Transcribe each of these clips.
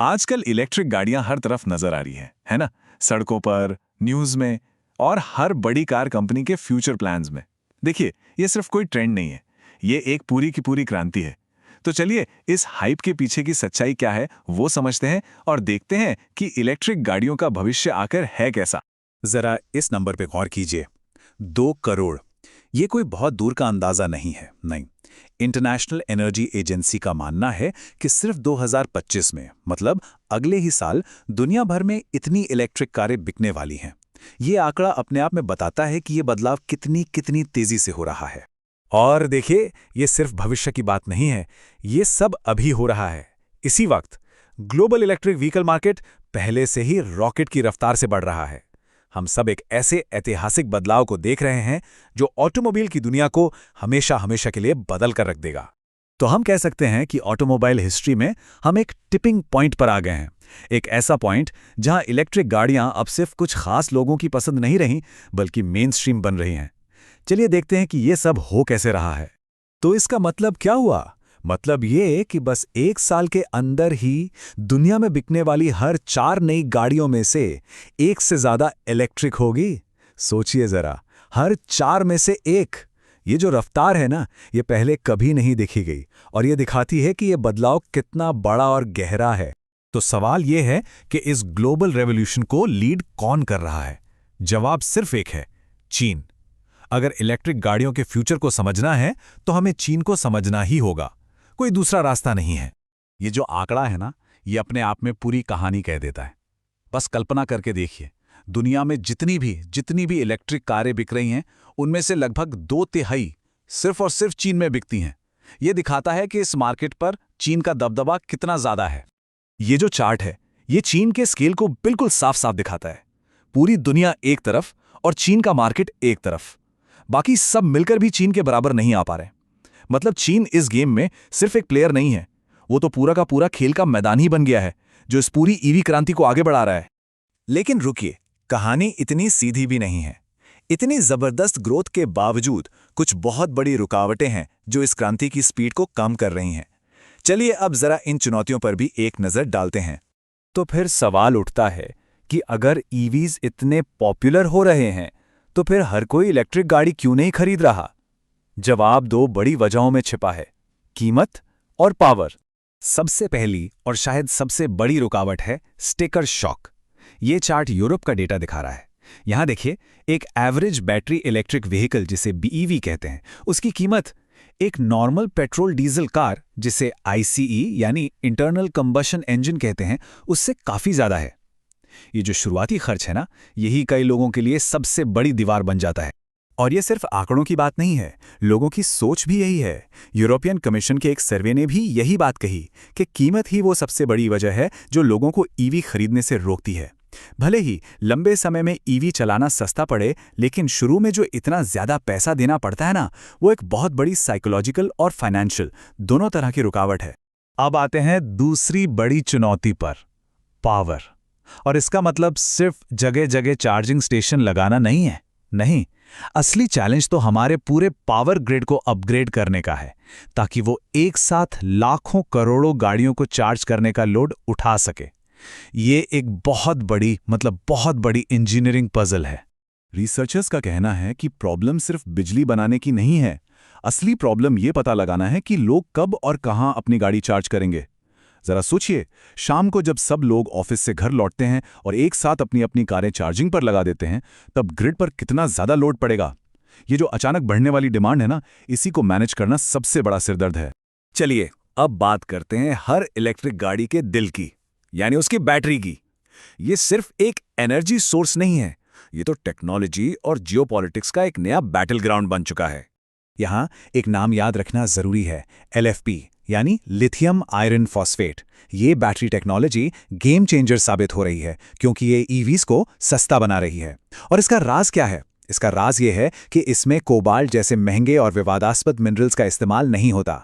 आजकल इलेक्ट्रिक गाड़ियां हर तरफ नजर आ रही हैं, है ना? सड़कों पर, न्यूज में और हर बड़ी कार कंपनी के फ्यूचर प्लान्स में। देखिए, ये सिर्फ कोई ट्रेंड नहीं है, ये एक पूरी की पूरी क्रांति है। तो चलिए इस हाइप के पीछे की सच्चाई क्या है वो समझते हैं और देखते हैं कि इलेक्ट्रिक गाड़ियों का भविष्य आखिर है कैसा। जरा इस नंबर पे गौर कीजिए, 2 करोड़। ये कोई बहुत दूर का अंदाजा नहीं है, नहीं। इंटरनेशनल एनर्जी एजेंसी का मानना है कि सिर्फ 2025 में, मतलब अगले ही साल, दुनिया भर में इतनी इलेक्ट्रिक कारें बिकने वाली हैं। ये आंकड़ा अपने आप में बताता है कि ये बदलाव कितनी कितनी तेजी से हो रहा है। और देखिए, ये सिर्फ भविष्य की बात नहीं है, ये सब अभी हो रहा है। इसी वक्त ग्लोबल इलेक्ट्रिक व्हीकल मार्केट पहले से ही रॉकेट की रफ्तार से बढ़ रहा है। हम सब एक ऐसे ऐतिहासिक बदलाव को देख रहे हैं जो ऑटोमोबाइल की दुनिया को हमेशा हमेशा के लिए बदल कर रख देगा। तो हम कह सकते हैं कि ऑटोमोबाइल हिस्ट्री में हम एक टिपिंग पॉइंट पर आ गए हैं। एक ऐसा पॉइंट जहां इलेक्ट्रिक गाड़ियां अब सिर्फ कुछ खास लोगों की पसंद नहीं रहीं, बल्कि मेन स्ट्रीम बन रही हैं। चलिए देखते हैं कि ये सब हो कैसे रहा है। तो इसका मतलब क्या हुआ? मतलब ये कि बस 1 साल के अंदर ही दुनिया में बिकने वाली हर 4 नई गाड़ियों में से 1 से ज्यादा इलेक्ट्रिक होगी। सोचिए जरा, हर 4 में से 1। ये जो रफ्तार है ना, ये पहले कभी नहीं देखी गई, और ये दिखाती है कि ये बदलाव कितना बड़ा और गहरा है। तो सवाल ये है कि इस ग्लोबल रेवोल्यूशन को लीड कौन कर रहा है? जवाब सिर्फ एक है, चीन। अगर इलेक्ट्रिक गाड़ियों के फ्यूचर को समझना है तो हमें चीन को समझना ही होगा, कोई दूसरा रास्ता नहीं है। ये जो आंकड़ा है ना, ये अपने आप में पूरी कहानी कह देता है। बस कल्पना करके देखिए, दुनिया में जितनी भी इलेक्ट्रिक कारें बिक रही हैं, उनमें से लगभग 2/3 सिर्फ और सिर्फ चीन में बिकती हैं। ये दिखाता है कि इस मार्केट पर चीन का दबदबा कितना ज्यादा है। ये जो चार्ट है, ये चीन के स्केल को बिल्कुल साफ साफ दिखाता है। पूरी दुनिया एक तरफ और चीन का मार्केट एक तरफ। बाकी सब मिलकर भी चीन के बराबर नहीं आ पा रहे। मतलब चीन इस गेम में सिर्फ एक प्लेयर नहीं है, वो तो पूरा का पूरा खेल का मैदान ही बन गया है, जो इस पूरी ईवी क्रांति को आगे बढ़ा रहा है। लेकिन रुकिए, कहानी इतनी सीधी भी नहीं है। इतनी जबरदस्त ग्रोथ के बावजूद कुछ बहुत बड़ी रुकावटें हैं जो इस क्रांति की स्पीड को कम कर रही हैं। चलिए अब जरा इन चुनौतियों पर भी एक नजर डालते हैं। तो फिर सवाल उठता है कि अगर ईवीज इतने पॉपुलर हो रहे हैं, तो फिर हर कोई इलेक्ट्रिक गाड़ी क्यों नहीं खरीद रहा? जवाब 2 बड़ी वजहों में छिपा है, कीमत और पावर। सबसे पहली और शायद सबसे बड़ी रुकावट है स्टिकर शॉक। ये चार्ट यूरोप का डेटा दिखा रहा है। यहां देखिए, एक एवरेज बैटरी इलेक्ट्रिक व्हीकल जिसे बीईवी कहते हैं, उसकी कीमत एक नॉर्मल पेट्रोल डीजल कार, जिसे आईसीई यानी इंटरनल कंबशन इंजन कहते हैं, उससे काफी ज्यादा है। ये जो शुरुआती खर्च है ना, यही कई लोगों के लिए सबसे बड़ी दीवार बन जाता है। और ये सिर्फ आंकड़ों की बात नहीं है, लोगों की सोच भी यही है। यूरोपियन कमीशन के एक सर्वे ने भी यही बात कही कि कीमत ही वो सबसे बड़ी वजह है जो लोगों को ईवी खरीदने से रोकती है। भले ही लंबे समय में ईवी चलाना सस्ता पड़े, लेकिन शुरू में जो इतना ज्यादा पैसा देना पड़ता है ना, वो एक बहुत बड़ी साइकोलॉजिकल और फाइनेंशियल दोनों तरह की रुकावट है। अब आते हैं दूसरी बड़ी चुनौती पर, पावर। और इसका मतलब सिर्फ जगह जगह चार्जिंग स्टेशन लगाना नहीं है, नहीं। असली चैलेंज तो हमारे पूरे पावर ग्रिड को अपग्रेड करने का है, ताकि वो एक साथ लाखों करोड़ों गाड़ियों को चार्ज करने का लोड उठा सके। ये एक बहुत बड़ी इंजीनियरिंग पजल है। रिसर्चर्स का कहना है कि प्रॉब्लम सिर्फ बिजली बनाने की नहीं है। असली प्रॉब्लम ये पता लगाना है कि लोग कब और कहां अपनी गाड़ी चार्ज करेंगे। जरा सोचिए, शाम को जब सब लोग ऑफिस से घर लौटते हैं और एक साथ अपनी अपनी कारें चार्जिंग पर लगा देते हैं, तब ग्रिड पर कितना ज्यादा लोड पड़ेगा। ये जो अचानक बढ़ने वाली डिमांड है ना, इसी को मैनेज करना सबसे बड़ा सिरदर्द है। चलिए अब बात करते हैं हर इलेक्ट्रिक गाड़ी के दिल की, यानी उसकी बैटरी की। ये सिर्फ एक एनर्जी सोर्स नहीं है, ये तो टेक्नोलॉजी और जियोपॉलिटिक्स का एक नया बैटल ग्राउंड बन चुका है। यहां एक नाम याद रखना जरूरी है, LFP यानी लिथियम आयरन फॉस्फेट। ये बैटरी टेक्नोलॉजी गेम चेंजर साबित हो रही है, क्योंकि ये ईवीज को सस्ता बना रही है। और इसका राज क्या है? इसका राज ये है कि इसमें कोबाल्ट जैसे महंगे और विवादास्पद मिनरल्स का इस्तेमाल नहीं होता।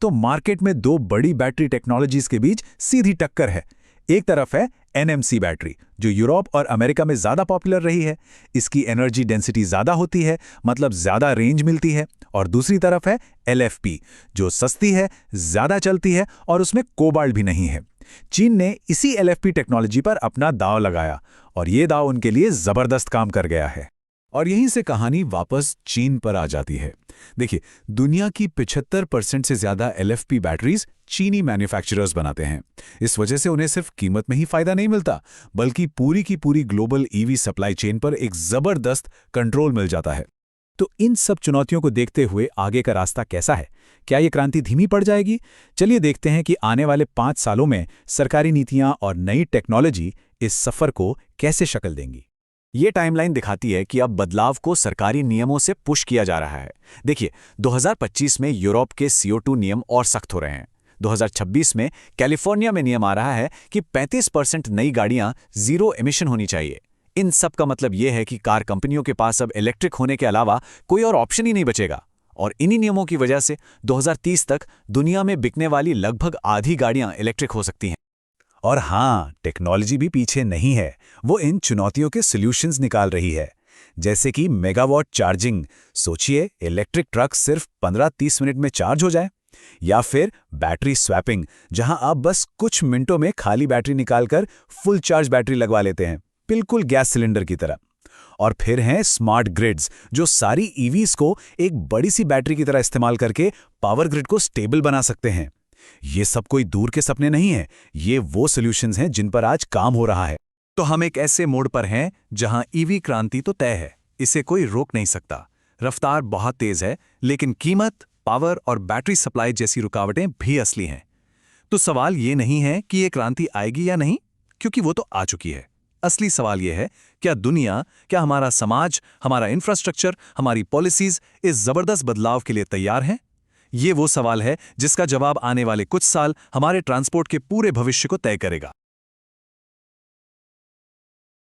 तो मार्केट में 2 बड़ी बैटरी टेक्नोलॉजीज के बीच सीधी टक्कर है। एक तरफ है NMC बैटरी, जो यूरोप और अमेरिका में ज़्यादा पॉपुलर रही है। इसकी एनर्जी डेंसिटी ज़्यादा होती है, मतलब ज़्यादा रेंज मिलती है। और दूसरी तरफ है LFP, जो सस्ती है, ज़्यादा चलती है और उसमें कोबाल्ट भी नहीं है। चीन ने इसी LFP टेक्नोलॉजी पर अपना दांव लगाया और ये दांव उनके लिए ज़बरदस्त काम कर गया है। और यहीं से कहानी वापस चीन पर आ जाती है। देखिए, दुनिया की 75% से ज़्यादा LFP बैटरीज चीनी मैन्युफैक्चरर्स बनाते हैं। इस वजह से उन्हें सिर्फ कीमत में ही फायदा नहीं मिलता, बल्कि पूरी की पूरी ग्लोबल EV सप्लाई चेन पर एक ज़बरदस्त कंट्रोल मिल जाता है। तो इन सब चुनौतियों को देखते हुए आगे का रास्ता कैसा है? क्या ये क्रांति धीमी पड़ जाएगी? चलिए देखते हैं कि आने वाले 5 सालों में सरकारी नीतियां और नई टेक्नोलॉजी इस सफ़र को कैसे शक्ल देंगी। ये टाइमलाइन दिखाती है कि अब बदलाव को सरकारी नियमों से पुश किया जा रहा है। देखिए, 2025 में यूरोप के CO2 नियम और सख्त हो रहे हैं। 2026 में कैलिफोर्निया में नियम आ रहा है कि 35% नई गाड़ियां जीरो एमिशन होनी चाहिए। इन सब का मतलब यह है कि कार कंपनियों के पास अब इलेक्ट्रिक होने के अलावा कोई और ऑप्शन ही नहीं बचेगा। और इन्हीं नियमों की वजह से 2030 तक दुनिया में बिकने वाली लगभग आधी गाड़ियां इलेक्ट्रिक हो सकती हैं। और हाँ, टेक्नोलॉजी भी पीछे नहीं है। वो इन चुनौतियों के सॉल्यूशंस निकाल रही है, जैसे कि मेगावाट चार्जिंग। सोचिए, इलेक्ट्रिक ट्रक सिर्फ 15-30 मिनट में चार्ज हो जाए। या फिर बैटरी स्वैपिंग, जहां आप बस कुछ मिनटों में खाली बैटरी निकालकर फुल चार्ज बैटरी लगवा लेते हैं, बिल्कुल गैस सिलेंडर की तरह। और फिर हैं स्मार्ट ग्रिड्स, जो सारी EVs को एक बड़ी सी बैटरी की तरह इस्तेमाल करके पावर ग्रिड को स्टेबल बना सकते हैं। ये सब कोई दूर के सपने नहीं हैं, ये वो सॉल्यूशंस हैं जिन पर आज काम हो रहा है। तो हम एक ऐसे मोड़ पर हैं जहां EV क्रांति तो तय है, इसे कोई रोक नहीं सकता। रफ्तार बहुत तेज है, लेकिन कीमत, पावर और बैटरी सप्लाई जैसी रुकावटें भी असली हैं। तो सवाल ये नहीं है कि ये क्रांति आएगी या नहीं, क्योंकि वो तो आ चुकी है। असली सवाल यह है, क्या दुनिया, क्या हमारा समाज, हमारा इंफ्रास्ट्रक्चर, हमारी पॉलिसीज इस जबरदस्त बदलाव के लिए तैयार हैं? ये वो सवाल है जिसका जवाब आने वाले कुछ साल हमारे ट्रांसपोर्ट के पूरे भविष्य को तय करेगा।